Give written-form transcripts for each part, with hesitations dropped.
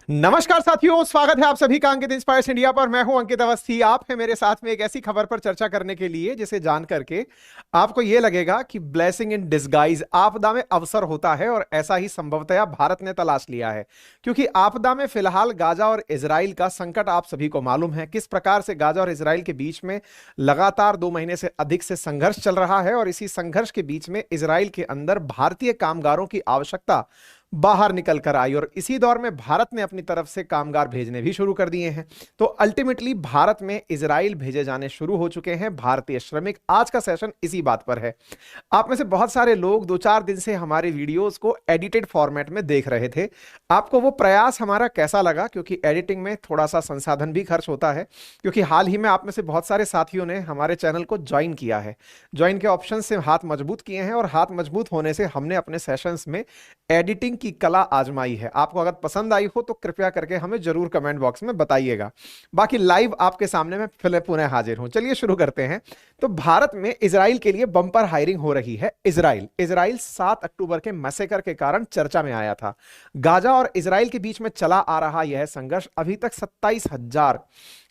नमस्कार साथियों, स्वागत है आप सभी का अंकित इंस्पायर्स इंडिया पर। मैं हूं अंकित अवस्थी। आप है मेरे साथ में एक ऐसी खबर पर चर्चा करने के लिए जिसे जान करके आपको यह लगेगा कि ब्लेसिंग इन डिस्गाइज, आपदा में अवसर होता है। और ऐसा ही संभवतया भारत ने तलाश लिया है, क्योंकि आपदा में फिलहाल गाजा और इजराइल का संकट आप सभी को मालूम है। किस प्रकार से गाजा और इजराइल के बीच में लगातार 2 महीने से अधिक से संघर्ष चल रहा है, और इसी संघर्ष के बीच में इजराइल के अंदर भारतीय कामगारों की आवश्यकता बाहर निकल कर आई, और इसी दौर में भारत ने अपनी तरफ से कामगार भेजने भी शुरू कर दिए हैं। तो अल्टीमेटली भारत में इजराइल भेजे जाने शुरू हो चुके हैं भारतीय श्रमिक। आज का सेशन इसी बात पर है। आप में से बहुत सारे लोग 2-4 दिन से हमारे वीडियोस को एडिटेड फॉर्मेट में देख रहे थे। आपको वो प्रयास हमारा कैसा लगा? क्योंकि एडिटिंग में थोड़ा सा संसाधन भी खर्च होता है, क्योंकि हाल ही में आप में से बहुत सारे साथियों ने हमारे चैनल को ज्वाइन किया है। ज्वाइन के ऑप्शन से हाथ मजबूत किए हैं, और हाथ मजबूत होने से हमने अपने सेशंस में एडिटिंग की कला आजमाई है। आपको अगर पसंद आई हो तो कृपया करके हमें जरूर कमेंट बॉक्स में बताइएगा। बाकी लाइव आपके सामने मैं फिर पुनः हाजिर हूं। चलिए शुरू करते हैं। तो भारत में इजराइल के लिए बम्पर हायरिंग हो रही है। इजराइल 7 अक्टूबर के मैसेकर के कारण चर्चा में आया था। गाजा और इजराइल के बीच में चला आ रहा यह संघर्ष अभी तक 27,000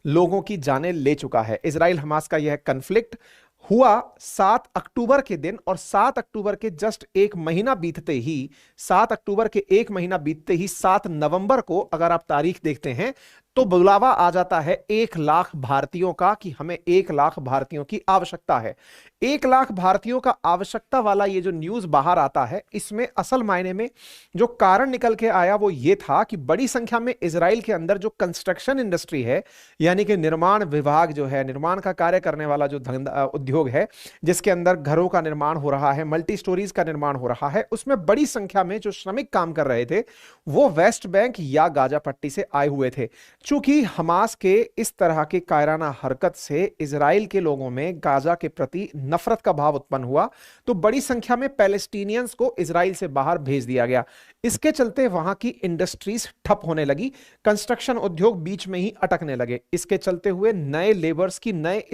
लोगों की जानें ले चुका है। इजराइल हमास का यह कन्फ्लिक्ट हुआ 7 अक्टूबर के दिन, और 7 अक्टूबर के जस्ट एक महीना बीतते ही 7 अक्टूबर के एक महीना बीतते ही 7 नवंबर को अगर आप तारीख देखते हैं तो बुलावा आ जाता है 1 लाख भारतीयों का, कि हमें 1 लाख भारतीयों की आवश्यकता है। 1 लाख भारतीयों का आवश्यकता वाला ये जो न्यूज बाहर आता है, इसमें असल मायने में जो कारण निकल के आया वो ये था कि बड़ी संख्या में इजराइल के अंदर जो कंस्ट्रक्शन इंडस्ट्री है, यानी कि निर्माण विभाग जो है, निर्माण का कार्य करने वाला जो धंधा उद्योग है, जिसके अंदर घरों का निर्माण हो रहा है, मल्टी स्टोरीज का निर्माण हो रहा है, उसमें बड़ी संख्या में जो श्रमिक काम कर रहे थे वो वेस्ट बैंक या गाजा पट्टी से आए हुए थे। चूंकि हमास के इस तरह के कायराना हरकत से इजराइल के लोगों में गाजा के प्रति नफरत का भाव उत्पन्न हुआ, तो बड़ी संख्या में पैलेस्टीनियंस को इजराइल से बाहर भेज दिया गया। इसके चलते वहां की इंडस्ट्रीज ठप होने लगी, कंस्ट्रक्शन उद्योग बीच में ही अटकने लगे। इसके चलते हुए नए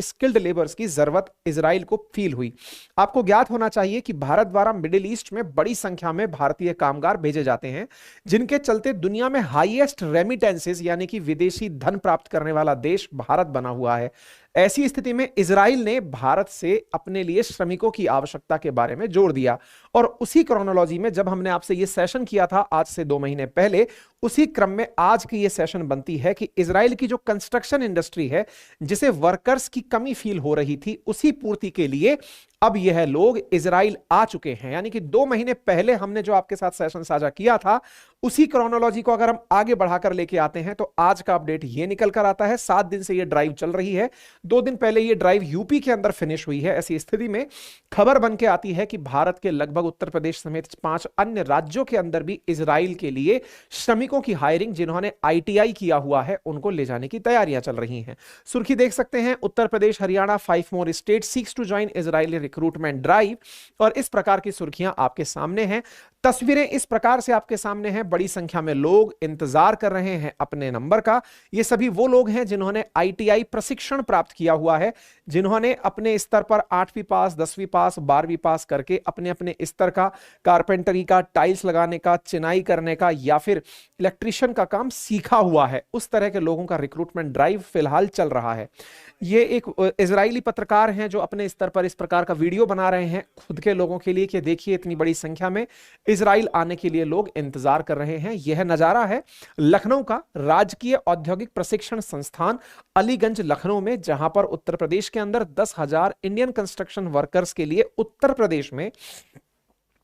स्किल्ड लेबर्स की जरूरत इजराइल को फील हुई। आपको ज्ञात होना चाहिए कि भारत द्वारा मिडिल ईस्ट में बड़ी संख्या में भारतीय कामगार भेजे जाते हैं, जिनके चलते दुनिया में हाईएस्ट रेमिटेंसेस यानी कि विदेशी धन प्राप्त करने वाला देश भारत बना हुआ है। ऐसी स्थिति में इजराइल ने भारत से अपने लिए श्रमिकों की आवश्यकता के बारे में जोर दिया, और उसी क्रोनोलॉजी में जब हमने आपसे यह सेशन किया था आज से 2 महीने पहले, उसी क्रम में आज की यह सेशन बनती है कि इजराइल की जो कंस्ट्रक्शन इंडस्ट्री है, जिसे वर्कर्स की कमी फील हो रही थी, उसी पूर्ति के लिए अब यह लोग इजराइल आ चुके हैं। यानी कि 2 महीने पहले हमने जो आपके साथ सेशन साझा किया था, उसी क्रोनोलॉजी को अगर हम आगे बढ़ाकर लेके आते हैं तो आज का अपडेट ये निकल कर आता है। 7 दिन से यह ड्राइव चल रही है। 2 दिन पहले यह ड्राइव यूपी के अंदर फिनिश हुई है। ऐसी स्थिति में खबर बन के आती है कि भारत के लगभग उत्तर प्रदेश समेत 5 अन्य राज्यों के अंदर भी इजराइल के लिए श्रमिकों की हायरिंग, जिन्होंने आईटीआई किया हुआ है, उनको ले जाने की तैयारियां चल रही हैं। सुर्खी देख सकते हैं, Uttar Pradesh, Haryana, 5 more state seeks to join Israeli recruitment drive. और इस प्रकार की सुर्खियां आपके सामने हैं, तस्वीरें इस प्रकार से आपके सामने हैं। बड़ी संख्या में लोग इंतजार कर रहे हैं अपने नंबर का। ये सभी वो लोग हैं जिन्होंने आईटीआई प्रशिक्षण प्राप्त किया हुआ है, जिन्होंने अपने स्तर पर 8वीं पास, 10वीं पास, 12वीं पास करके अपने अपने स्तर का कारपेंटरी का, टाइल्स लगाने का, चिनाई करने का या फिर इलेक्ट्रीशियन का काम सीखा हुआ है। उस तरह के लोगों का रिक्रूटमेंट ड्राइव फिलहाल चल रहा है। ये एक इजरायली पत्रकार हैं जो अपने स्तर पर इस प्रकार का वीडियो बना रहे हैं खुद के लोगों के लिए, कि देखिए इतनी बड़ी संख्या में इजराइल आने के लिए लोग इंतजार कर रहे हैं। यह नजारा है लखनऊ का, राजकीय औद्योगिक प्रशिक्षण संस्थान अलीगंज लखनऊ में, जहां पर उत्तर प्रदेश के अंदर 10,000 इंडियन कंस्ट्रक्शन वर्कर्स के लिए उत्तर प्रदेश में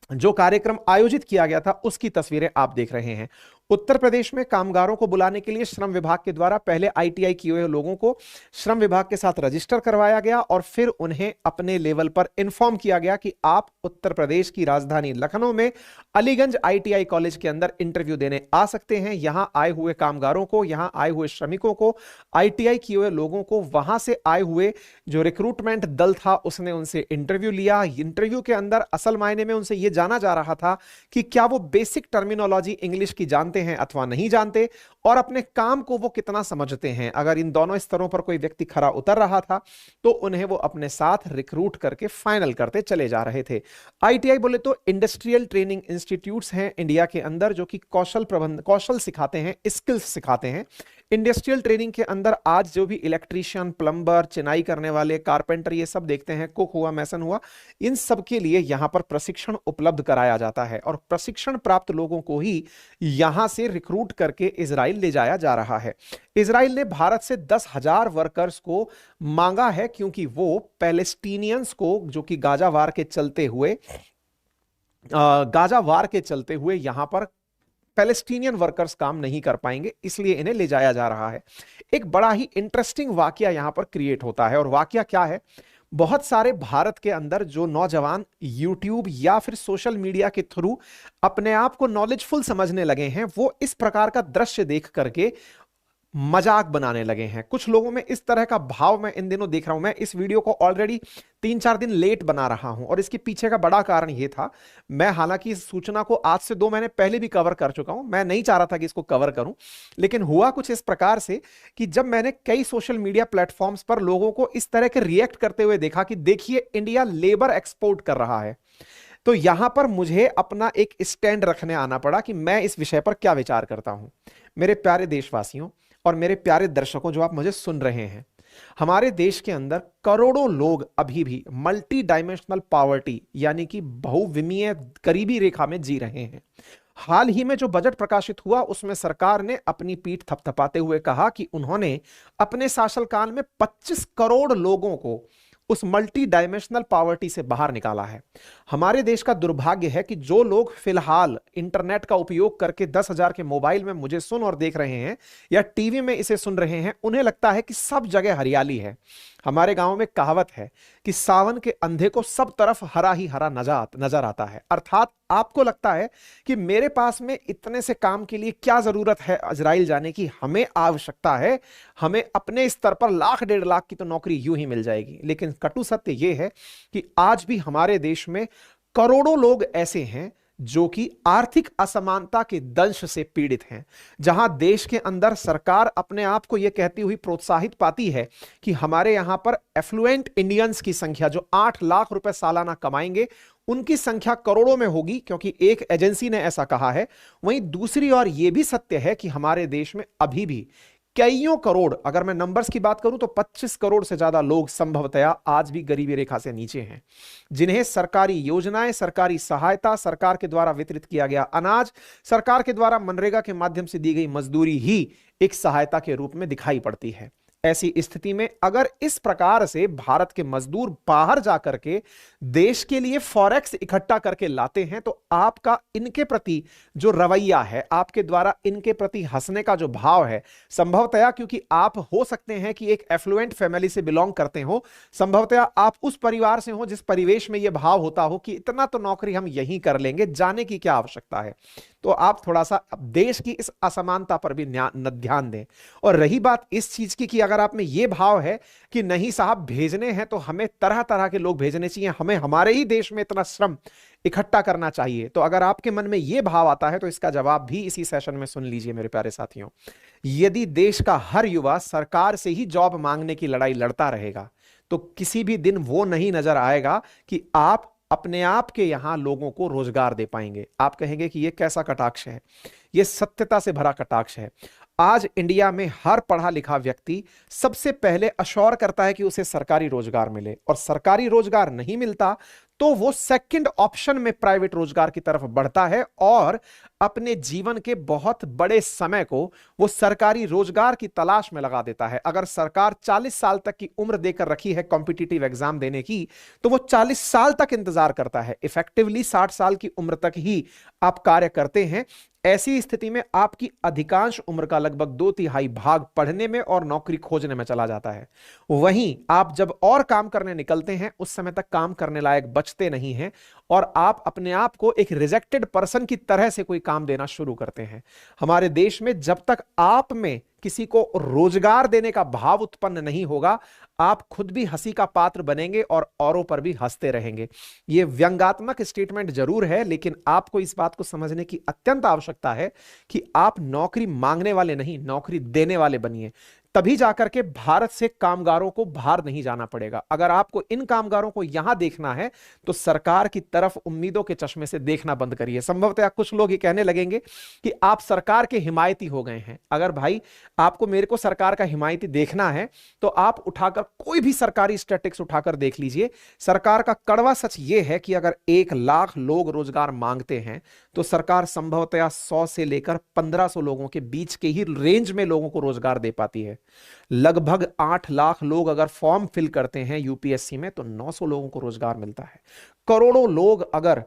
जो कार्यक्रम आयोजित किया गया था उसकी तस्वीरें आप देख रहे हैं। उत्तर प्रदेश में कामगारों को बुलाने के लिए श्रम विभाग के द्वारा पहले आईटीआई किए हुए लोगों को श्रम विभाग के साथ रजिस्टर करवाया गया, और फिर उन्हें अपने लेवल पर इन्फॉर्म किया गया कि आप उत्तर प्रदेश की राजधानी लखनऊ में अलीगंज आईटीआई कॉलेज के अंदर इंटरव्यू देने आ सकते हैं। यहां आए हुए कामगारों को, यहां आए हुए श्रमिकों को, आईटीआई किए हुए लोगों को, वहां से आए हुए जो रिक्रूटमेंट दल था उसने उनसे इंटरव्यू लिया। इंटरव्यू के अंदर असल मायने में उनसे यह जाना जा रहा था कि क्या वो बेसिक टर्मिनोलॉजी इंग्लिश की जानते हैं अथवा नहीं जानते, और अपने काम को वो कितना समझते हैं। अगर इन दोनों स्तरों पर कोई व्यक्ति खरा उतर रहा था तो उन्हें वो अपने साथ रिक्रूट करके फाइनल करते चले जा रहे थे। आईटीआई बोले तो इंडस्ट्रियल ट्रेनिंग इंस्टीट्यूट्स हैं इंडिया के अंदर, जो कि कौशल सिखाते हैं, स्किल्स सिखाते हैं। इंडस्ट्रियल ट्रेनिंग के अंदर आज जो भी इलेक्ट्रीशियन, प्लम्बर, चिनाई करने वाले, कारपेंटर, ये सब देखते हैं, कुक हुआ, मैसन हुआ, इन सब के लिए यहां पर प्रशिक्षण उपलब्ध कराया जाता है और प्रशिक्षण प्राप्त लोगों को ही यहां से रिक्रूट करके इजराइल ले जाया जा रहा है। इजराइल ने भारत से 10,000 वर्कर्स को मांगा है, क्योंकि वो पैलेस्टीनियंस को, जो कि गाजा वार के चलते हुए यहां पर पैलेस्टीनियन वर्कर्स काम नहीं कर पाएंगे, इसलिए इन्हें ले जाया जा रहा है। एक बड़ा ही इंटरेस्टिंग वाकया यहां पर क्रिएट होता है, और वाकया क्या है, बहुत सारे भारत के अंदर जो नौजवान यूट्यूब या फिर सोशल मीडिया के थ्रू अपने आप को नॉलेजफुल समझने लगे हैं, वो इस प्रकार का दृश्य देख करके मजाक बनाने लगे हैं। कुछ लोगों में इस तरह का भाव मैं इन दिनों देख रहा हूं। मैं इस वीडियो को ऑलरेडी 3-4 दिन लेट बना रहा हूं, और इसके पीछे का बड़ा कारण यह था, मैं हालांकि इस सूचना को आज से 2 महीने पहले भी कवर कर चुका हूं, मैं नहीं चाह रहा था कि इसको कवर करूं, लेकिन हुआ कुछ इस प्रकार से कि जब मैंने कई सोशल मीडिया प्लेटफॉर्म्स पर लोगों को इस तरह के रिएक्ट करते हुए देखा कि देखिए इंडिया लेबर एक्सपोर्ट कर रहा है, तो यहां पर मुझे अपना एक स्टैंड रखने आना पड़ा कि मैं इस विषय पर क्या विचार करता हूं। मेरे प्यारे देशवासियों और मेरे प्यारे दर्शकों जो आप मुझे सुन रहे हैं, हमारे देश के अंदर करोड़ों लोग अभी भी मल्टी डायमेंशनल पॉवर्टी यानी कि बहुविमीय गरीबी रेखा में जी रहे हैं। हाल ही में जो बजट प्रकाशित हुआ उसमें सरकार ने अपनी पीठ थपथपाते हुए कहा कि उन्होंने अपने शासनकाल में 25 करोड़ लोगों को उस मल्टी डायमेंशनल पॉवर्टी से बाहर निकाला है। हमारे देश का दुर्भाग्य है कि जो लोग फिलहाल इंटरनेट का उपयोग करके 10,000 के मोबाइल में मुझे सुन और देख रहे हैं या टीवी में इसे सुन रहे हैं, उन्हें लगता है कि सब जगह हरियाली है। हमारे गांव में कहावत है कि सावन के अंधे को सब तरफ हरा ही हरा नजर आता है। अर्थात आपको लगता है कि मेरे पास में इतने से काम के लिए क्या जरूरत है इजराइल जाने की, हमें आवश्यकता है, हमें अपने स्तर पर 1,00,000-1,50,000 की तो नौकरी यूं ही मिल जाएगी। लेकिन कटु सत्य यह है कि आज भी हमारे देश में करोड़ों लोग ऐसे हैं जो कि आर्थिक असमानता के दंश से पीड़ित हैं। जहां देश के अंदर सरकार अपने आप को यह कहती हुई प्रोत्साहित पाती है कि हमारे यहां पर एफ्लुएंट इंडियंस की संख्या जो 8 लाख रुपए सालाना कमाएंगे उनकी संख्या करोड़ों में होगी, क्योंकि एक एजेंसी ने ऐसा कहा है। वहीं दूसरी ओर यह भी सत्य है कि हमारे देश में अभी भी कईयों करोड़, अगर मैं नंबर्स की बात करूं तो 25 करोड़ से ज्यादा लोग संभवतया आज भी गरीबी रेखा से नीचे हैं, जिन्हें सरकारी योजनाएं, सरकारी सहायता, सरकार के द्वारा वितरित किया गया अनाज, सरकार के द्वारा मनरेगा के माध्यम से दी गई मजदूरी ही एक सहायता के रूप में दिखाई पड़ती है। ऐसी स्थिति में अगर इस प्रकार से भारत के मजदूर बाहर जाकर के देश के लिए फॉरेक्स इकट्ठा करके लाते हैं, तो आपका इनके प्रति जो रवैया है, आपके द्वारा इनके प्रति हंसने का जो भाव है, संभवतया क्योंकि आप हो सकते हैं कि एक एफ्लुएंट फैमिली से बिलोंग करते हो, संभवतया आप उस परिवार से हो जिस परिवेश में यह भाव होता हो कि इतना तो नौकरी हम यहीं कर लेंगे, जाने की क्या आवश्यकता है। तो आप थोड़ा सा देश की इस असमानता पर भी ध्यान दें। और रही बात इस चीज की कि अगर आप में यह भाव है कि नहीं साहब भेजने हैं तो हमें तरह तरह के लोग भेजने चाहिए, हमें हमारे ही देश में इतना श्रम इकट्ठा करना चाहिए, तो अगर आपके मन में यह भाव आता है तो इसका जवाब भी इसी सेशन में सुन लीजिए मेरे प्यारे साथियों। यदि देश का हर युवा सरकार से ही जॉब मांगने की लड़ाई लड़ता रहेगा तो किसी भी दिन वो नहीं नजर आएगा कि आप अपने आप के यहां लोगों को रोजगार दे पाएंगे। आप कहेंगे कि यह कैसा कटाक्ष है? यह सत्यता से भरा कटाक्ष है। आज इंडिया में हर पढ़ा लिखा व्यक्ति सबसे पहले अश्योर करता है कि उसे सरकारी रोजगार मिले, और सरकारी रोजगार नहीं मिलता तो वो सेकंड ऑप्शन में प्राइवेट रोजगार की तरफ बढ़ता है और अपने जीवन के बहुत बड़े समय को वो सरकारी रोजगार की तलाश में लगा देता है। अगर सरकार 40 साल तक की उम्र देकर रखी है कॉम्पिटिटिव एग्जाम देने की, तो वो 40 साल तक इंतजार करता है। इफेक्टिवली 60 साल की उम्र तक ही आप कार्य करते हैं। ऐसी स्थिति में आपकी अधिकांश उम्र का लगभग 2/3 भाग पढ़ने में और नौकरी खोजने में चला जाता है। वहीं आप जब और काम करने निकलते हैं उस समय तक काम करने लायक बचते नहीं हैं और आप अपने आप को एक रिजेक्टेड पर्सन की तरह से कोई काम देना शुरू करते हैं। हमारे देश में जब तक आप में किसी को रोजगार देने का भाव उत्पन्न नहीं होगा, आप खुद भी हंसी का पात्र बनेंगे और औरों पर भी हंसते रहेंगे। यह व्यंग्यात्मक स्टेटमेंट जरूर है, लेकिन आपको इस बात को समझने की अत्यंत आवश्यकता है कि आप नौकरी मांगने वाले नहीं, नौकरी देने वाले बनिए। तभी जाकर के भारत से कामगारों को बाहर नहीं जाना पड़ेगा। अगर आपको इन कामगारों को यहां देखना है तो सरकार की तरफ उम्मीदों के चश्मे से देखना बंद करिए। संभवतः कुछ लोग ये कहने लगेंगे कि आप सरकार के हिमायती हो गए हैं। अगर भाई आपको मेरे को सरकार का हिमायती देखना है तो आप उठाकर कोई भी सरकारी स्टैटिस्टिक्स उठाकर देख लीजिए। सरकार का कड़वा सच यह है कि अगर 1 लाख लोग रोजगार मांगते हैं तो सरकार संभवतः 100 से लेकर 1500 लोगों के बीच के ही रेंज में लोगों को रोजगार दे पाती है। लगभग 8 लाख लोग अगर फॉर्म फिल करते हैं यूपीएससी में तो 900 लोगों को रोजगार मिलता है। करोड़ों लोग अगर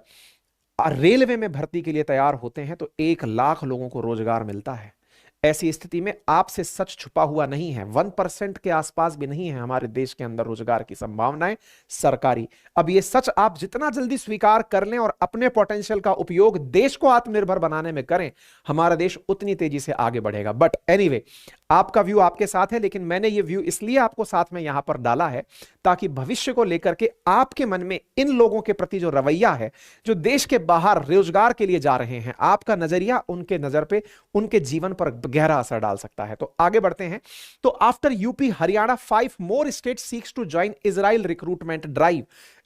रेलवे में भर्ती के लिए तैयार होते हैं तो 1 लाख लोगों को रोजगार मिलता है। ऐसी स्थिति में आपसे सच छुपा हुआ नहीं है। 1% के आसपास भी नहीं है हमारे देश के अंदर रोजगार की संभावनाएं सरकारी। अब यह सच आप जितना जल्दी स्वीकार कर लें और अपने पोटेंशियल का उपयोग देश को आत्मनिर्भर बनाने में करें, हमारा देश उतनी तेजी से आगे बढ़ेगा। बट एनीवे, आपका व्यू आपके साथ है, लेकिन मैंने ये व्यू इसलिए आपको साथ में यहां पर डाला है ताकि भविष्य को लेकर के आपके मन में इन लोगों के प्रति जो रवैया है, जो देश के बाहर रोजगार के लिए जा रहे हैं, आपका नजरिया उनके नजर पे, उनके जीवन पर गहरा असर डाल सकता है। तो आगे बढ़ते हैं। तो after UP Haryana 5 more states seeks to join Israel recruitment drive।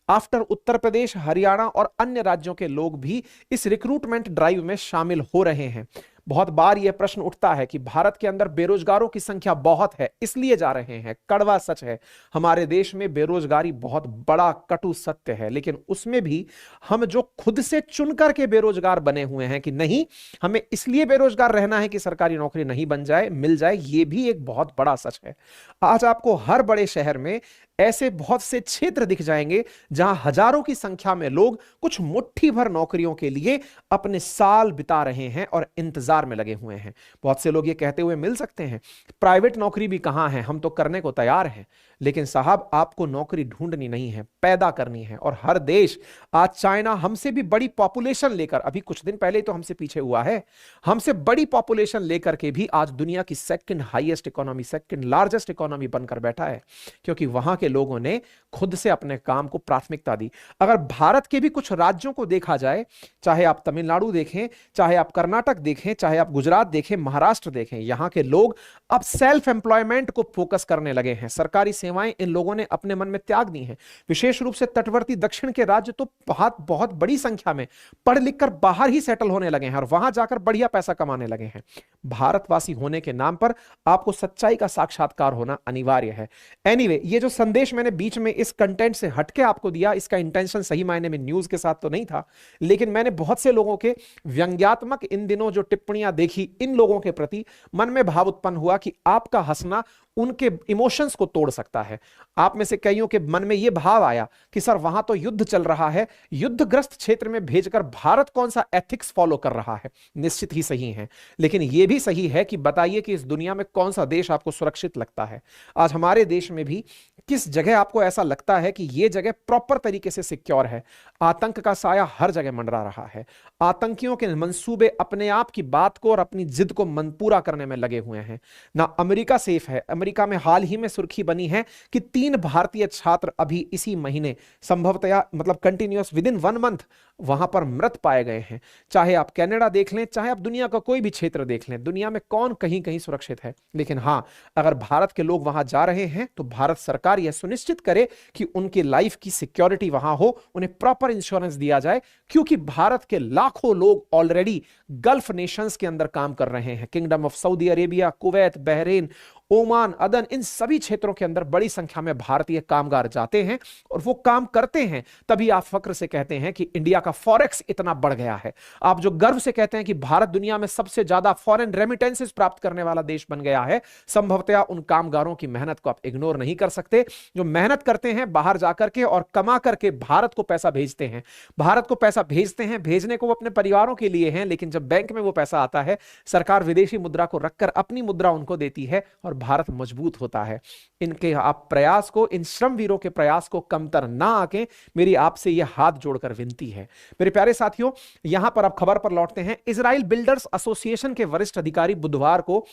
After Uttar Pradesh, Haryana और अन्य राज्यों के लोग भी इस रिक्रूटमेंट ड्राइव में शामिल हो रहे हैं। बहुत बार यह प्रश्न उठता है कि भारत के अंदर बेरोजगारों की संख्या बहुत है, इसलिए जा रहे हैं। कड़वा सच है, हमारे देश में बेरोजगारी बहुत बड़ा कटु सत्य है, लेकिन उसमें भी हम जो खुद से चुन करके बेरोजगार बने हुए हैं कि नहीं हमें इसलिए बेरोजगार रहना है कि सरकारी नौकरी नहीं बन जाए, मिल जाए, यह भी एक बहुत बड़ा सच है। आज आपको हर बड़े शहर में ऐसे बहुत से क्षेत्र दिख जाएंगे जहां हजारों की संख्या में लोग कुछ मुट्ठी भर नौकरियों के लिए अपने साल बिता रहे हैं और इंतजार में लगे हुए हैं। बहुत से लोग ये कहते हुए मिल सकते हैं, प्राइवेट नौकरी भी कहां है, हम तो करने को तैयार हैं। लेकिन साहब, आपको नौकरी ढूंढनी नहीं है, पैदा करनी है। और हर देश, आज चाइना हमसे भी बड़ी पॉपुलेशन लेकर, अभी कुछ दिन पहले तो हमसे पीछे हुआ है, हमसे बड़ी पॉपुलेशन लेकर के भी आज दुनिया की second highest economy, second largest economy बनकर बैठा है, क्योंकि वहां के लोगों ने खुद से अपने काम को प्राथमिकता दी। अगर भारत के भी कुछ राज्यों को देखा जाए, चाहे आप तमिलनाडु देखें, चाहे आप कर्नाटक देखें, चाहे आप गुजरात देखें, महाराष्ट्र देखें, यहां के लोग अब सेल्फ एम्प्लॉयमेंट को फोकस करने लगे हैं। सरकारी सेवाएं इन लोगों ने अपने मन में त्याग दी हैं। विशेष रूप से तटवर्ती दक्षिण के राज्य तो बहुत बड़ी संख्या में पढ़ लिख कर बाहर ही सेटल होने लगे हैं और वहां जाकर बढ़िया पैसा कमाने लगे हैं। भारतवासी होने के नाम पर आपको सच्चाई का साक्षात्कार होना अनिवार्य है। एनीवे, ये जो संदेश मैंने बीच में इस कंटेंट से हटके आपको दिया, इसका इंटेंशन सही मायने में न्यूज के साथ तो नहीं था, लेकिन मैंने बहुत से लोगों के व्यंग्यात्मक इन दिनों जो टिप्पणियां देखी, इन लोगों के प्रति मन में भाव उत्पन्न हुआ कि आपका हंसना उनके इमोशंस को तोड़ सकता है। आप में से कईयों के मन में यह भाव आया कि सर वहां तो युद्ध चल रहा है, युद्धग्रस्त क्षेत्र में भेजकर भारत कौन सा एथिक्स फॉलो कर रहा है। निश्चित ही सही है, लेकिन यह भी सही है कि बताइए कि इस दुनिया में कौन सा देश आपको सुरक्षित लगता है। आज हमारे देश में भी किस जगह आपको ऐसा लगता है कि यह जगह प्रॉपर तरीके से सिक्योर है? आतंक का साया हर जगह मंडरा रहा है। आतंकियों के मंसूबे अपने आप की बात को और अपनी जिद को पूरा करने में लगे हुए हैं। ना अमेरिका सेफ है। अमेरिका में हाल ही में सुर्खी बनी है कि 3 भारतीय छात्र अभी इसी महीने संभवतया मतलब कंटिन्यूअस विद इन 1 मंथ वहां पर मृत पाए गए हैं। चाहे आप कनाडा देख लें, चाहे आप दुनिया का कोई भी क्षेत्र देख लें, दुनिया में कौन कहीं कहीं सुरक्षित है। लेकिन हां, अगर भारत के लोग वहां जा रहे हैं तो भारत सरकार यह सुनिश्चित करे कि उनकी लाइफ की सिक्योरिटी वहां हो, उन्हें प्रॉपर इंश्योरेंस दिया जाए, क्योंकि भारत के लाखों लोग ऑलरेडी गल्फ नेशंस के अंदर काम कर रहे हैं। Kingdom of Saudi Arabia, Kuwait, Bahrain, Oman, अदन, इन सभी क्षेत्रों के अंदर बड़ी संख्या में भारतीय कामगार जाते हैं और वो काम करते हैं। तभी आप फक्र से कहते हैं कि इंडिया का फॉरेक्स इतना बढ़ गया है। आप जो गर्व से कहते हैं कि भारत दुनिया में सबसे ज्यादा फॉरेन रेमिटेंसेस प्राप्त करने वाला देश बन गया है, संभवतया उन कामगारों की मेहनत को आप इग्नोर नहीं कर सकते, जो मेहनत करते हैं बाहर जाकर के और कमा करके भारत को पैसा भेजते हैं। भारत को पैसा भेजते हैं, भेजने को वो अपने परिवारों के लिए हैं, लेकिन जब बैंक में वो पैसा आता है, सरकार विदेशी मुद्रा को रखकर अपनी मुद्रा उनको देती है और भारत मजबूत होता है। इनके आप प्रयास को, इन श्रमवीरों के प्रयास को कमतर ना आके मेरी आपसे यह हाथ जोड़कर विनती है। मेरे प्यारे साथियों, यहां पर अब खबर पर लौटते हैं। इजराइल बिल्डर्स एसोसिएशन के वरिष्ठ अधिकारी बुधवार को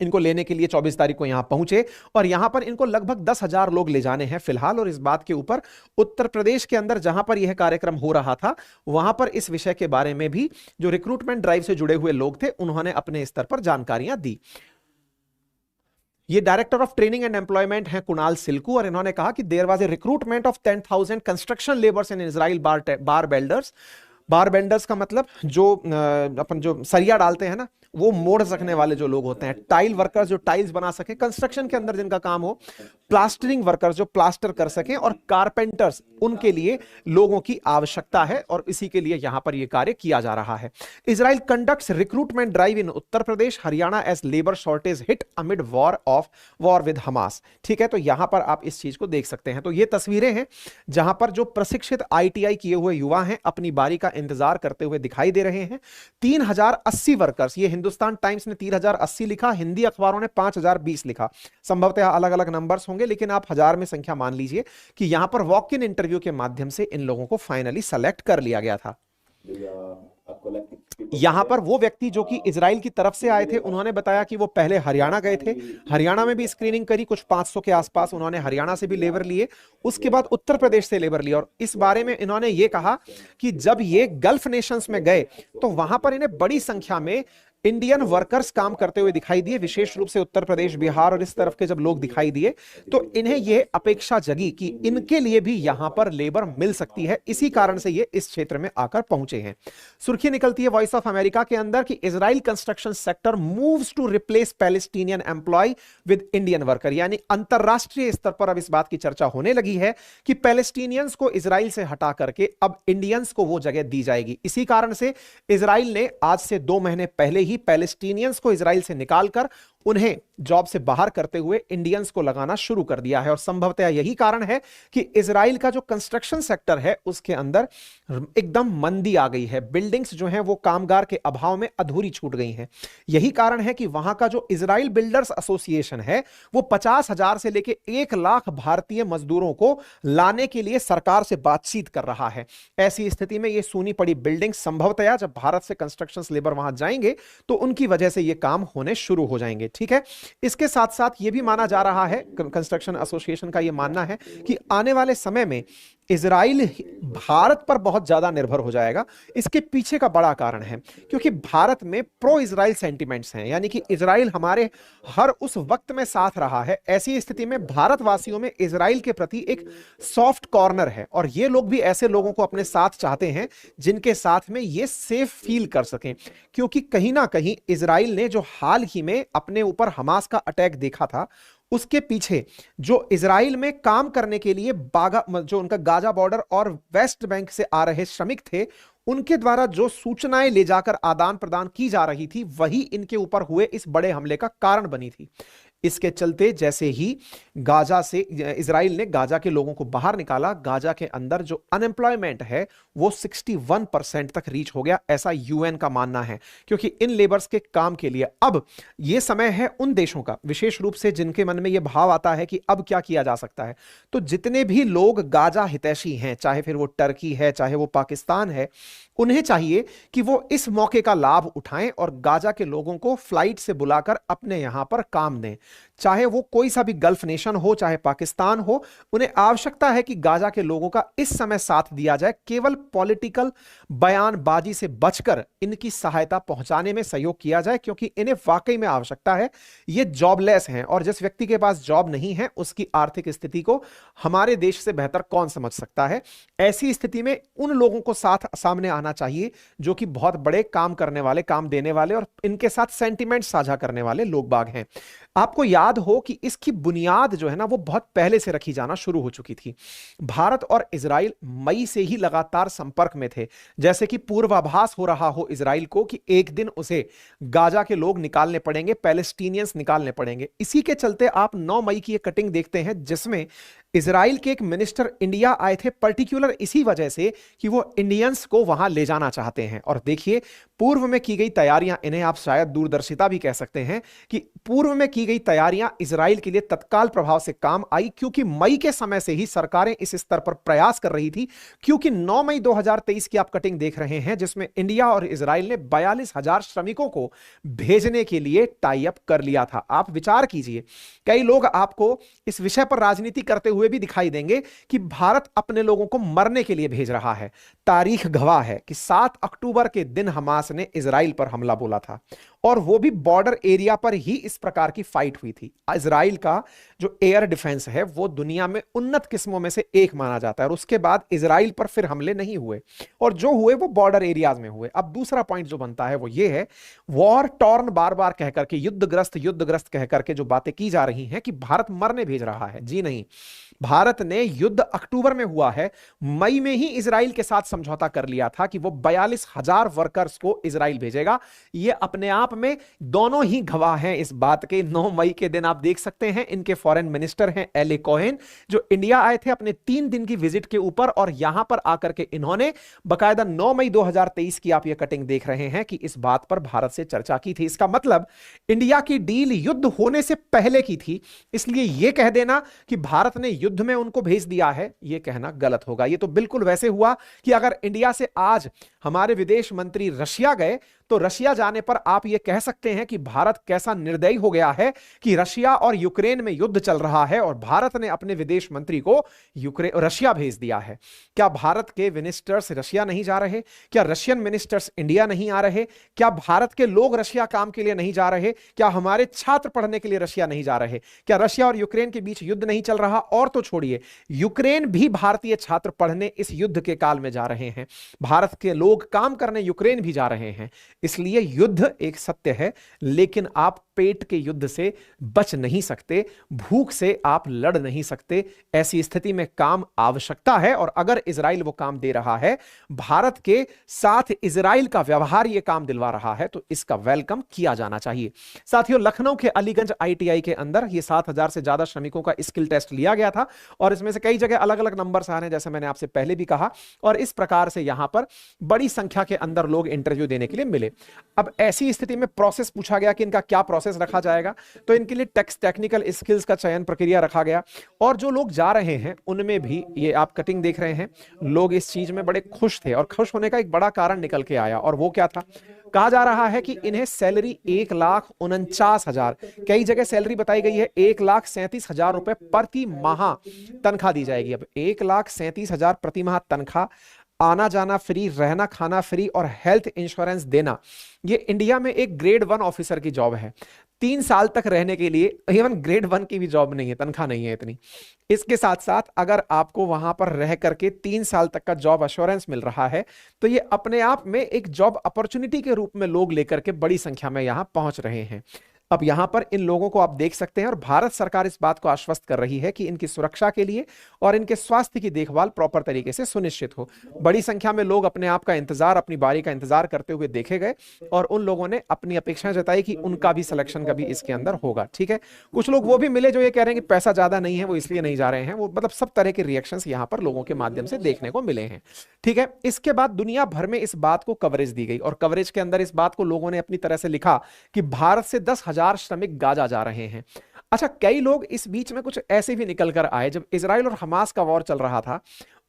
इनको लेने के लिए 24 तारीख को यहां पहुंचे और यहां पर इनको लगभग 10,000 लोग ले जाने हैं फिलहाल। और इस बात के ऊपर उत्तर प्रदेश के अंदर जहां पर यह कार्यक्रम हो रहा था, वहां पर इस विषय के बारे में भी जो रिक्रूटमेंट ड्राइव से जुड़े हुए लोग थे, उन्होंने अपने स्तर पर जानकारियां दी। ये director of training and employment हैं कुणाल सिल्कू, और इन्होंने कहा कि there was a recruitment of 10,000 construction labours in Israel bar benders. Bar benders का मतलब जो अपन जो सरिया डालते हैं ना, वो मोड़ सकने वाले जो लोग होते हैं, टाइल वर्कर्स जो टाइल्स बना सके कंस्ट्रक्शन के अंदर जिनका काम हो, प्लास्टरिंग वर्कर्स जो प्लास्टर कर सके, और कारपेंटर्स, उनके लिए लोगों की आवश्यकता है और इसी के लिए यहां पर यह कार्य किया जा रहा है। Israel conducts recruitment drive in Uttar Pradesh Haryana as labour shortage hit amid war with Hamas. ठीक है, तो यहां पर आप इस चीज को देख सकते हैं। तो ये तस्वीरें हैं जहां पर जो प्रशिक्षित आईटीआई किए हुए युवा हैं अपनी बारी का इंतजार करते हुए दिखाई दे रहे हैं। 3080 वर्कर्स, ये हिंदुस्तान टाइम्स ने 3080 लिखा, हिंदी अखबारों ने 5020 लिखा, संभवतः अलग अलग नंबर्स होंगे, लेकिन आप हजार में संख्या मान लीजिए कि यहां पर वॉक इन इंटरव्यू के माध्यम से इन लोगों को फाइनली सेलेक्ट कर लिया गया था। यहां पर वो व्यक्ति जो कि इजराइल की तरफ से आए थे, उन्होंने बताया कि वो पहले हरियाणा गए थे, हरियाणा में भी स्क्रीनिंग करी, कुछ 500 के आसपास उन्होंने हरियाणा से भी लेबर लिए, उसके बाद उत्तर प्रदेश से लेबर लिए। और इस बारे में इन्होंने ये कहा कि जब ये गल्फ नेशंस में गए तो वहां पर इन्हें बड़ी संख्या में इंडियन वर्कर्स काम करते हुए दिखाई दिए, विशेष रूप से उत्तर प्रदेश, बिहार और इस तरफ के जब लोग दिखाई दिए तो इन्हें यह अपेक्षा जगी कि इनके लिए भी यहां पर लेबर मिल सकती है। इसी कारण से ये इस क्षेत्र में आकर पहुंचे हैं। सुर्खी निकलती है वॉइस ऑफ अमेरिका के अंदर कि Israel construction sector moves to replace Palestinian employ with Indian worker, यानी अंतरराष्ट्रीय स्तर पर अब इस बात की चर्चा होने लगी है कि पैलेस्टीनियंस को इजराइल से हटा करके अब इंडियंस को वो जगह दी जाएगी। इसी कारण से इजराइल ने आज से 2 महीने पहले ही पैलेस्टीनियंस को इजराइल से निकालकर उन्हें जॉब से बाहर करते हुए इंडियंस को लगाना शुरू कर दिया है। और संभवतः यही कारण है कि इजराइल का जो कंस्ट्रक्शन सेक्टर है उसके अंदर एकदम मंदी आ गई है। बिल्डिंग्स जो हैं वो कामगार के अभाव में अधूरी छूट गई हैं। यही कारण है कि वहां का जो इजराइल बिल्डर्स एसोसिएशन है वो 50,000 से लेकर 1 लाख भारतीय मजदूरों को लाने के लिए सरकार से बातचीत कर रहा है। ऐसी स्थिति में ये सूनी पड़ी बिल्डिंग संभवतः जब भारत से कंस्ट्रक्शन लेबर वहां जाएंगे तो उनकी वजह से ये काम होने शुरू हो जाएंगे। ठीक है, इसके साथ साथ यह भी माना जा रहा है, कंस्ट्रक्शन एसोसिएशन का यह मानना है कि आने वाले समय में इजराइल भारत पर बहुत ज्यादा निर्भर हो जाएगा। इसके पीछे का बड़ा कारण है क्योंकि भारत में प्रो इजराइल सेंटिमेंट्स हैं, यानी कि इजराइल हमारे हर उस वक्त में साथ रहा है। ऐसी स्थिति में भारतवासियों में इजराइल के प्रति एक सॉफ्ट कॉर्नर है और ये लोग भी ऐसे लोगों को अपने साथ चाहते हैं जिनके साथ में ये सेफ फील कर सकें, क्योंकि कहीं ना कहीं इजराइल ने जो हाल ही में अपने ऊपर हमास का अटैक देखा था, उसके पीछे जो इजराइल में काम करने के लिए जो उनका गाजा बॉर्डर और वेस्ट बैंक से आ रहे श्रमिक थे, उनके द्वारा जो सूचनाएं ले जाकर आदान प्रदान की जा रही थी, वही इनके ऊपर हुए इस बड़े हमले का कारण बनी थी। इसके चलते जैसे ही गाजा से इजराइल ने गाजा के लोगों को बाहर निकाला, गाजा के अंदर जो अनएम्प्लॉयमेंट है वो 61% तक रीच हो गया, ऐसा यूएन का मानना है। क्योंकि इन लेबर्स के काम के लिए अब यह समय है उन देशों का, विशेष रूप से जिनके मन में यह भाव आता है कि अब क्या किया जा सकता है, तो जितने भी लोग गाजा हितैषी हैं, चाहे फिर वो टर्की है चाहे वो पाकिस्तान है, उन्हें चाहिए कि वो इस मौके का लाभ उठाएं और गाजा के लोगों को फ्लाइट से बुलाकर अपने यहां पर काम दें। चाहे वो कोई सा भी गल्फ नेशन हो, चाहे पाकिस्तान हो, उन्हें आवश्यकता है कि गाजा के लोगों का इस समय साथ दिया जाए। केवल पॉलिटिकल बयानबाजी से बचकर इनकी सहायता पहुंचाने में सहयोग किया जाए, क्योंकि इन्हें वाकई में आवश्यकता है। ये जॉबलेस हैं और जिस व्यक्ति के पास जॉब नहीं है उसकी आर्थिक स्थिति को हमारे देश से बेहतर कौन समझ सकता है। ऐसी स्थिति में उन लोगों को साथ सामने आना चाहिए जो कि बहुत बड़े काम करने वाले, काम देने वाले और इनके साथ सेंटिमेंट साझा करने वाले लोग बाग हैं। आपको याद हो कि इसकी बुनियाद जो है ना वो बहुत पहले से रखी जाना शुरू हो चुकी थी। भारत और इजराइल मई से ही लगातार संपर्क में थे, जैसे कि पूर्वाभास हो रहा हो इजराइल को कि एक दिन उसे गाजा के लोग निकालने पड़ेंगे, पैलेस्टीनियंस निकालने पड़ेंगे। इसी के चलते आप 9 मई की एक कटिंग देखते हैं जिसमें इजराइल के एक मिनिस्टर इंडिया आए थे पर्टिकुलर इसी वजह से कि वो इंडियंस को वहां ले जाना चाहते हैं। और देखिए, पूर्व में की गई तैयारियां, इन्हें आप शायद दूरदर्शिता भी कह सकते हैं, कि पूर्व में की गई तैयारियां इजराइल के लिए तत्काल प्रभाव से काम आई, क्योंकि मई के समय से ही सरकारें इस स्तर पर प्रयास कर रही थी। क्योंकि 9 मई 2023 की आप कटिंग देख रहे हैं, जिसमें इंडिया और इजराइल ने 42,000 श्रमिकों को भेजने के लिए टाई अप कर लिया था। आप विचार कीजिए, कई लोग आपको इस विषय पर राजनीति करते हुए भी दिखाई देंगे कि भारत अपने लोगों को मरने के लिए भेज रहा है। तारीख गवाह है कि 7 अक्टूबर के दिन हमास ने इजराइल पर हमला बोला था, और वो भी बॉर्डर एरिया पर ही इस प्रकार की फाइट हुई थी। इजराइल का जो एयर डिफेंस है वो दुनिया में उन्नत किस्मों में से एक माना जाता है, और उसके बाद इजराइल पर फिर हमले नहीं हुए, और जो हुए वो बॉर्डर एरियाज में हुए। अब दूसरा पॉइंट जो बनता है वो ये है, वॉर टॉर्न बार बार कह करके, युद्धग्रस्त कह करके जो बातें की जा रही हैं कि भारत मरने भेज रहा है, जी नहीं। भारत ने युद्ध अक्टूबर में हुआ है, मई में ही इजराइल के साथ समझौता कर लिया था कि वो 42,000 वर्कर्स को इजराइल भेजेगा। ये अपने आप में दोनों ही गवाह हैं इस बात के। 9 मई के दिन आप देख सकते हैं, इनके फॉरेन मिनिस्टर हैं एले कोहेन, जो इंडिया आए थे अपने 3 दिन की विजिट के ऊपर, और यहां पर आकर के इन्होंने बकायदा 9 मई 2023 की आप ये कटिंग देख रहे हैं कि इस बात पर भारत से चर्चा की थी। इसका मतलब इंडिया की डील युद्ध होने से पहले की थी, इसलिए यह कह देना कि भारत ने युद्ध में उनको भेज दिया है, यह कहना गलत होगा। यह तो बिल्कुल वैसे हुआ कि अगर इंडिया से आज हमारे विदेश मंत्री रशिया गए, तो रशिया जाने पर आप यह कह सकते हैं कि भारत कैसा निर्दयी हो गया है कि रशिया और यूक्रेन में युद्ध चल रहा है और भारत ने अपने विदेश मंत्री को रशिया भेज दिया है। क्या भारत के मिनिस्टर्स रशिया नहीं जा रहे? क्या रशियन मिनिस्टर्स इंडिया नहीं आ रहे? क्या भारत के लोग रशिया काम के लिए नहीं जा रहे? क्या हमारे छात्र पढ़ने के लिए रशिया नहीं जा रहे? क्या रशिया और यूक्रेन के बीच युद्ध नहीं चल रहा? और तो छोड़िए, यूक्रेन भी भारतीय छात्र पढ़ने इस युद्ध के काल में जा रहे हैं, भारत के लोग काम करने यूक्रेन भी जा रहे हैं। इसलिए युद्ध एक सत्य है, लेकिन आप पेट के युद्ध से बच नहीं सकते, भूख से आप लड़ नहीं सकते। ऐसी स्थिति में काम आवश्यकता है, और अगर इजराइल वो काम दे रहा है, भारत के साथ इजराइल का व्यवहार ये काम दिलवा रहा है, तो इसका वेलकम किया जाना चाहिए। साथियों, लखनऊ के अलीगंज आईटीआई के अंदर ये 7,000 से ज्यादा श्रमिकों का स्किल टेस्ट लिया गया था, और इसमें से कई जगह अलग अलग नंबर्स आ रहे हैं, जैसे मैंने आपसे पहले भी कहा, और इस प्रकार से यहां पर बड़ी संख्या के अंदर लोग इंटरव्यू देने के लिए मिले। अब ऐसी स्थिति में प्रोसेस पूछा गया कि इनका क्या प्रोसेस रखा जाएगा, तो इनके लिए टेक्निकल स्किल्स का चयन प्रक्रिया रखा गया, और जो लोग जा रहे हैं उनमें भी, ये आप कटिंग देख रहे हैं, लोग इस चीज में बड़े खुश थे, और खुश होने का एक बड़ा कारण निकल के आया, और वो क्या था? कहा जा रहा है कि इन्हें सैलरी 1,49,000, कई जगह सैलरी बताई गई है 1,37,000 रुपए प्रति माह तनख्वाह दी जाएगी। अब 1,37,000 प्रति माह तनख्वाह, आना जाना फ्री, रहना खाना फ्री, और हेल्थ इंश्योरेंस देना, ये इंडिया में एक ग्रेड 1 ऑफिसर की जॉब है। 3 साल तक रहने के लिए, इवन ग्रेड 1 की भी जॉब नहीं है, तनख्वाह नहीं है इतनी। इसके साथ साथ अगर आपको वहां पर रह करके 3 साल तक का जॉब अश्योरेंस मिल रहा है, तो ये अपने आप में एक जॉब अपॉर्चुनिटी के रूप में लोग लेकर के बड़ी संख्या में यहां पहुंच रहे हैं। अब यहां पर इन लोगों को आप देख सकते हैं, और भारत सरकार इस बात को आश्वस्त कर रही है कि इनकी सुरक्षा के लिए और इनके स्वास्थ्य की देखभाल प्रॉपर तरीके से सुनिश्चित हो। बड़ी संख्या में लोग अपने आप का इंतजार, अपनी बारी का इंतजार करते हुए देखे गए, और उन लोगों ने अपनी अपेक्षाएं जताई कि उनका भी सिलेक्शन कभी इसके अंदर होगा। ठीक है, कुछ लोग वो भी मिले जो ये कह रहे हैं कि पैसा ज्यादा नहीं है, वो इसलिए नहीं जा रहे हैं। वो मतलब सब तरह के रिएक्शंस यहां पर लोगों के माध्यम से देखने को मिले हैं। ठीक है, इसके बाद दुनिया भर में इस बात को कवरेज दी गई, और कवरेज के अंदर इस बात को लोगों ने अपनी तरह से लिखा कि भारत से 10,000 श्रमिक गाजा जा रहे हैं। अच्छा, कई लोग इस बीच में कुछ ऐसे भी निकल कर आए, जब इजराइल और हमास का वॉर चल रहा था,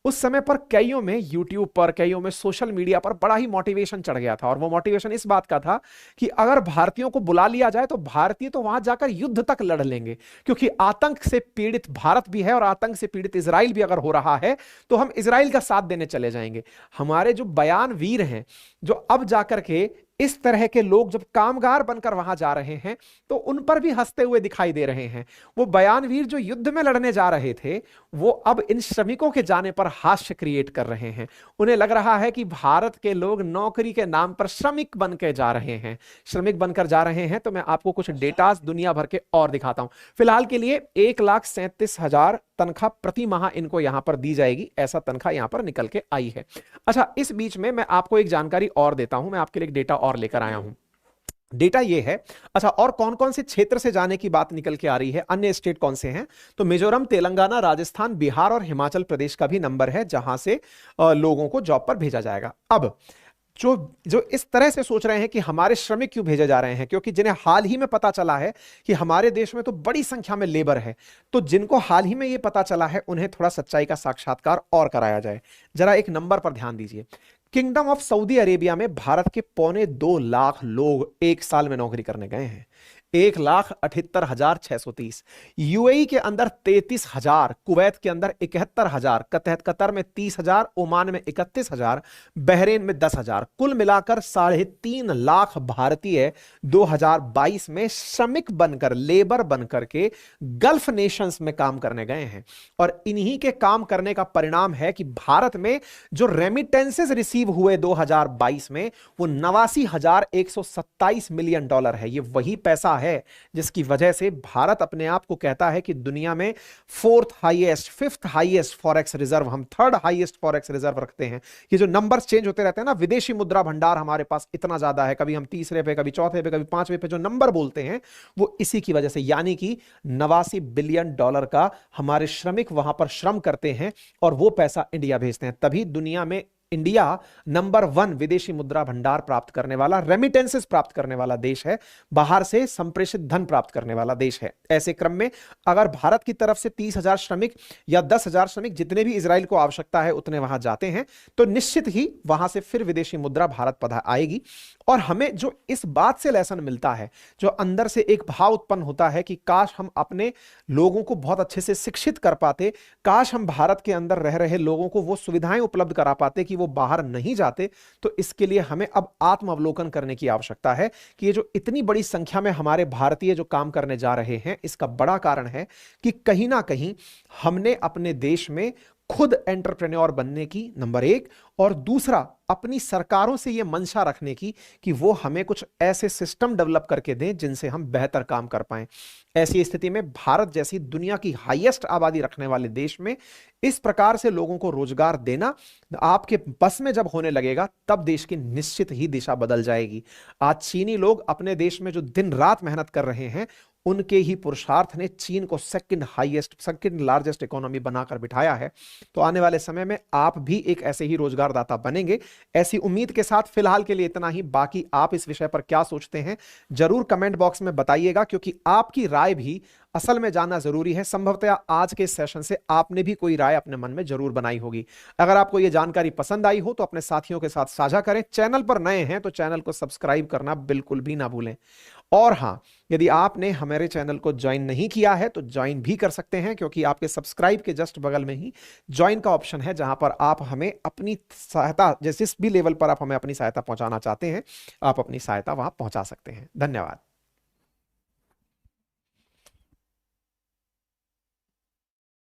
उस समय पर कईयों में यूट्यूब पर, कईयों में सोशल मीडिया पर बड़ा ही मोटिवेशन चढ़ गया था, और वो मोटिवेशन इस बात का था कि अगर भारतीयों को बुला लिया जाए तो भारतीय तो वहां जाकर युद्ध तक लड़ लेंगे, क्योंकि आतंक से पीड़ित भारत भी है और आतंक से पीड़ित इजराइल भी अगर हो रहा है, तो हम इजराइल का साथ देने चले जाएंगे। हमारे जो बयान वीर हैं, जो अब जाकर के इस तरह के लोग जब कामगार बनकर वहां जा रहे हैं, तो उन पर भी हंसते हुए दिखाई दे रहे हैं। वो बयानवीर जो युद्ध में लड़ने जा रहे थे, वो अब इन श्रमिकों के जाने पर हास्य क्रिएट कर रहे हैं। उन्हें लग रहा है कि भारत के लोग नौकरी के नाम पर श्रमिक बनकर जा रहे हैं, श्रमिक बनकर जा रहे हैं। तो मैं आपको कुछ डेटास दुनिया भर के और दिखाता हूं। फिलहाल के लिए 1,37,000 तनख्वाह प्रति माह इनको यहां पर दी जाएगी, ऐसा तनख्वाह यहां पर निकल के आई है। अच्छा, इस बीच में मैं आपको एक जानकारी और देता हूं, मैं आपके लिए एक डेटा और लेकर आया हूं। डेटा ये है। अच्छा, और कौन कौन से क्षेत्र से जाने की बात निकल के आ रही है, अन्य स्टेट कौन से हैं? तो मिजोरम, तेलंगाना, राजस्थान, बिहार और हिमाचल प्रदेश का भी नंबर है जहां से लोगों को जॉब पर भेजा जाएगा। अब जो जो इस तरह से सोच रहे हैं कि हमारे श्रमिक क्यों भेजे जा रहे हैं, क्योंकि जिन्हें हाल ही में पता चला है कि हमारे देश में तो बड़ी संख्या में लेबर है, तो जिनको हाल ही में यह पता चला है उन्हें थोड़ा सच्चाई का साक्षात्कार और कराया जाए। जरा एक नंबर पर ध्यान दीजिए। किंगडम ऑफ सऊदी अरेबिया में भारत के 2.25 लाख लोग एक साल में नौकरी करने गए हैं, 1,78,630। यूएई के अंदर 33,000, कुवैत के अंदर 71,000, कतर में 30,000, ओमान में 31,000, बहरीन में 10,000, कुल मिलाकर 3.5 लाख भारतीय 2022 में श्रमिक बनकर, लेबर बनकर के गल्फ नेशंस में काम करने गए हैं। और इन्हीं के काम करने का परिणाम है कि भारत में जो रेमिटेंसेस रिसीव हुए 2022 में, वो 89,127 मिलियन डॉलर है। ये वही पैसा है जिसकी वजह से भारत अपने आप को कहता है कि दुनिया में फिफ्थ हाईएस्ट फॉरेक्स रिजर्व, हम थर्ड हाईएस्ट फॉरेक्स रिजर्व रखते हैं। ये जो नंबर्स चेंज होते रहते हैं ना, विदेशी मुद्रा भंडार हमारे पास इतना ज्यादा है, कभी हम तीसरे पे, कभी चौथे पे, कभी पांचवे पे जो नंबर बोलते हैं वो इसी की वजह से, यानी कि 89 बिलियन डॉलर का हमारे श्रमिक वहां पर श्रम करते हैं और वो पैसा इंडिया भेजते हैं। तभी दुनिया में इंडिया नंबर 1 विदेशी मुद्रा भंडार प्राप्त करने वाला, रेमिटेंसेस प्राप्त करने वाला देश है, बाहर से संप्रेषित धन प्राप्त करने वाला देश है। ऐसे क्रम में अगर भारत की तरफ से 30,000 श्रमिक या 10,000 श्रमिक, जितने भी इजराइल को आवश्यकता है उतने वहां जाते हैं, तो निश्चित ही वहां से फिर विदेशी मुद्रा भारत पधा आएगी। और हमें जो इस बात से लेसन मिलता है, जो अंदर से एक भाव उत्पन्न होता है कि काश हम अपने लोगों को बहुत अच्छे से शिक्षित कर पाते, काश हम भारत के अंदर रह रहे लोगों को वो सुविधाएं उपलब्ध करा पाते कि वो बाहर नहीं जाते। तो इसके लिए हमें अब आत्मावलोकन करने की आवश्यकता है कि ये जो इतनी बड़ी संख्या में हमारे भारतीय जो काम करने जा रहे हैं, इसका बड़ा कारण है कि कहीं ना कहीं हमने अपने देश में खुद एंटरप्रेन्योर बनने की, नंबर 1, और दूसरा अपनी सरकारों से यह मंशा रखने की कि वो हमें कुछ ऐसे सिस्टम डेवलप करके दें जिनसे हम बेहतर काम कर पाएं। ऐसी स्थिति में भारत जैसी दुनिया की हाईएस्ट आबादी रखने वाले देश में इस प्रकार से लोगों को रोजगार देना आपके बस में जब होने लगेगा, तब देश की निश्चित ही दिशा बदल जाएगी। आज चीनी लोग अपने देश में जो दिन रात मेहनत कर रहे हैं, उनके ही पुरुषार्थ ने चीन को सेकंड लार्जेस्ट इकोनॉमी बनाकर बिठाया है। तो आने वाले समय में आप भी एक ऐसे ही रोजगारदाता बनेंगे, ऐसी उम्मीद के साथ फिलहाल के लिए इतना ही। बाकी आप इस विषय पर क्या सोचते हैं जरूर कमेंट बॉक्स में बताइएगा, क्योंकि आपकी राय भी असल में जानना जरूरी है। संभवतः आज के सेशन से आपने भी कोई राय अपने मन में जरूर बनाई होगी। अगर आपको यह जानकारी पसंद आई हो तो अपने साथियों के साथ साझा करें। चैनल पर नए हैं तो चैनल को सब्सक्राइब करना बिल्कुल भी ना भूलें। और हां, यदि आपने हमारे चैनल को ज्वाइन नहीं किया है तो ज्वाइन भी कर सकते हैं, क्योंकि आपके सब्सक्राइब के जस्ट बगल में ही ज्वाइन का ऑप्शन है, जहां पर आप हमें अपनी सहायता, जिस भी लेवल पर आप हमें अपनी सहायता पहुंचाना चाहते हैं, आप अपनी सहायता वहां पहुंचा सकते हैं। धन्यवाद।